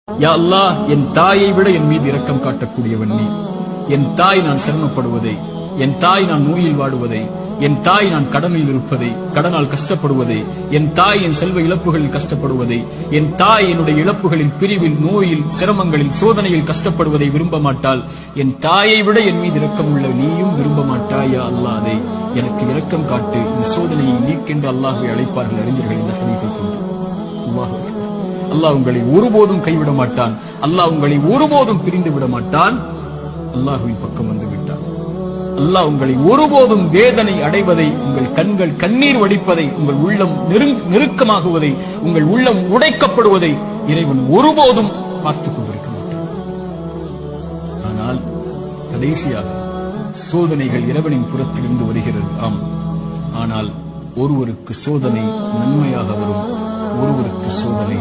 யா அல்லாஹ், என் தாயை விட என் மீது இரக்கம் காட்டக்கூடியவன் நீ. என் தாய் நான் சிரமப்படுவதை, என் தாய் நான் நோயில் வாடுவதை, என் தாய் நான் கடனில் இருப்பதை, கடனால் கஷ்டப்படுவதை, என் தாய் என் செல்வ இழப்புகளில் கஷ்டப்படுவதை, என் தாய் என்னுடைய இழப்புகளில், பிரிவில், நோயில், சிரமங்களில், சோதனையில் கஷ்டப்படுவதை விரும்ப மாட்டாள். என் தாயை விட என் மீது இரக்கம் உள்ள நீயும் விரும்ப மாட்டாய். யா அல்லாஹ், அதை எனக்கு இரக்கம் காட்டு, இந்த சோதனையை நீக்கென்று அல்லாஹ்வை அழைப்பார்கள் அறிஞர்கள் இந்த ஹதீஸை கொண்டு. அல்லாஹ் அல்லாஹ் உங்களை ஒருபோதும் கைவிட மாட்டான். அல்லாஹ் உங்களை ஒருபோதும் பிரிந்து விட மாட்டான். அல்லாஹ்வின் பக்கம் வந்து விட்டான். அல்லாஹ் உங்களை ஒருபோதும் வேதனை அடைவதை, உங்கள் கண்கள் கண்ணீர் வடிப்பதை, உங்கள் உள்ளம் நெருக்கமாகுவதை, உங்கள் உள்ளம் உடைக்கப்படுவதை இறைவன் ஒருபோதும் பார்த்துக் கொண்டிருக்க மாட்டான். ஆனால் கடைசியாக சோதனைகள் இறைவனின் புறத்திலிருந்து வருகிறது. ஆம், ஆனால் ஒருவருக்கு சோதனை நன்மையாக வரும், ஒருவருக்கு சோதனை